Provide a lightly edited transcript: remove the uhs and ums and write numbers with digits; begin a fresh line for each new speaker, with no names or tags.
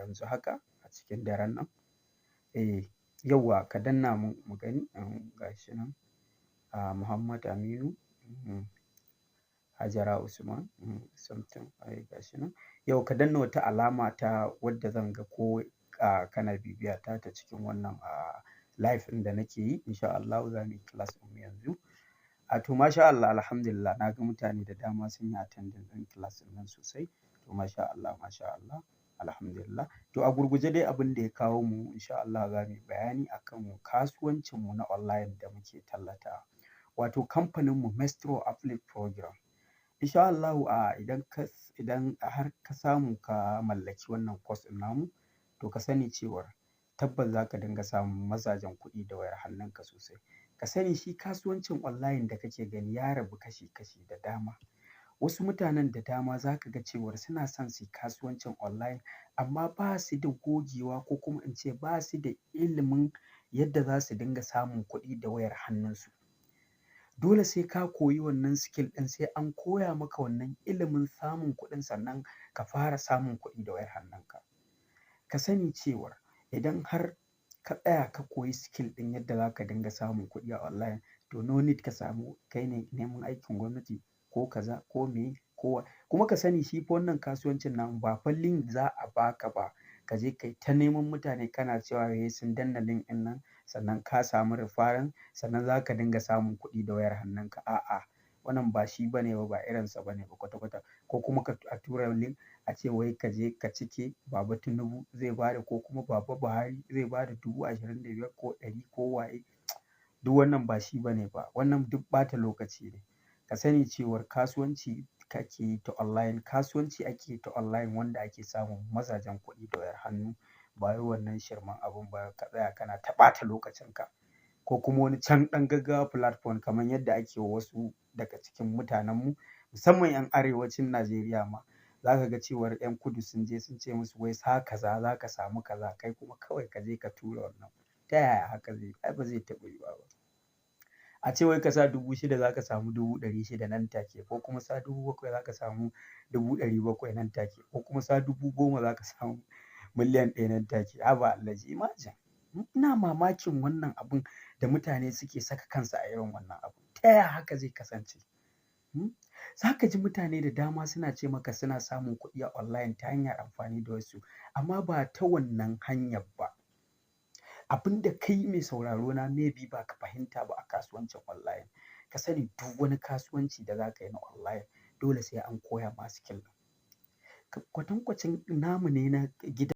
yanzu haka a cikin daren nan. Yauwa ka danna mu gani, ga shi nan, Muhammad Aminu, Hajara Usman, something, ga shi nan. Yau ka danna wata alama ta wadda zan ga ko kana bibiya ta cikin wannan live ɗin da nake yi. Insha Allahu za mu yi class ɗin mu yanzu. To masha Allah, alhamdulillah, na ga mutane da dama sun yi attending ɗin class ɗin nan sosai. To masha Allah, masha Allah, alhamdulillah. To a gurguje dai abin da ya kawo mu, insha Allah za mu yi bayani akan kasuwancinmu na online da muke tallatawa. Wato kamfaninmu Maestro Affiliate Program. Insha Allahu idan har ka samu ka mallaki wannan course ɗin namu, to ka sani cewar tabbas za ka dinga samun mazajen kuɗi da wayar hannunka sosai. Ka sani shi kasuwancin online da kake gani ya rabu kashi-kashi da dama. Wasu mutanen da dama za ka ga cewar suna son su yi kasuwancin online amma ba su da gogewa ko kuma in ce ba su da ilimin yadda za su dinga samun kuɗi da wayar hannunsu. Dole sai ka koyi wannan skill ɗin, sai an koya maka wannan ilimin samun kuɗin sannan ka fara samun kuɗi da wayar hannunka. Ka sani cewar idan har ka tsaya ka koyi skill ɗin yadda za ka dinga samun kuɗi a online, to no need ka samu kai ne neman aikin gwamnati ko kaza ko me ko kuma ka sani shi fa wannan kasuwancin nan ba fa link za a baka ba ka je kai ta neman mutane kana cewa wai sun danna link ɗin nan sannan ka samu referral sannan za ka dinga samun kuɗi da wayar hannunka. A'a, wannan ba shi bane ba irinsa bane ba kwata-kwata. Ko kuma a tura link a ce wai ka je ka cike Baba Tinubu zai bada ko kuma Baba Buhari zai bada 25,000 ko 100 ko waye. Duk wannan ba shi bane ba. Wannan duk ɓata lokaci ne. Ka sani cewar kasuwanci kake yi ta online, kasuwanci ake yi ta online wanda ake samun mazajen kuɗi da wayar hannu. Ba wai wannan shirmen abun ba ka tsaya kana ta ɓata lokacinka. Ko kuma wani can ɗan gaggawa platform kamar yadda ake wa wasu daga cikin mutanenmu, musamman 'yan arewacin Najeriya ma. Za ka ga cewar 'yan kudu sun je sun ce musu wai sa kaza za ka samu kaza, kai kuma kawai ka je ka tura wannan. Ta yaya haka zai yi? Ai ba zai taɓa yiwuwa ba. A ce wai ka sa 6,000 za ka samu 600,000 nan take, ko kuma sa 7,000 za ka samu 700,000 nan take, ko kuma sa 10,000 za ka samu 1,100,000 nan take. Haba Alhaji, imagine. Ina mamakin wannan abun da mutane suke saka kansu a irin wannan abu. Ta yaya haka zai kasance? Za ka ji mutane da dama suna ce maka suna samun kuɗi a online ta hanyar amfani da wasu, amma ba ta wannan hanyar ba. Abin da kai mai sauraro na maybe ba ka fahimta ba a kasuwancin online. Ka sani duk wani kasuwanci da za ka yi na online dole sai an koya ma skill. Kwatankwacin namu ne na gida.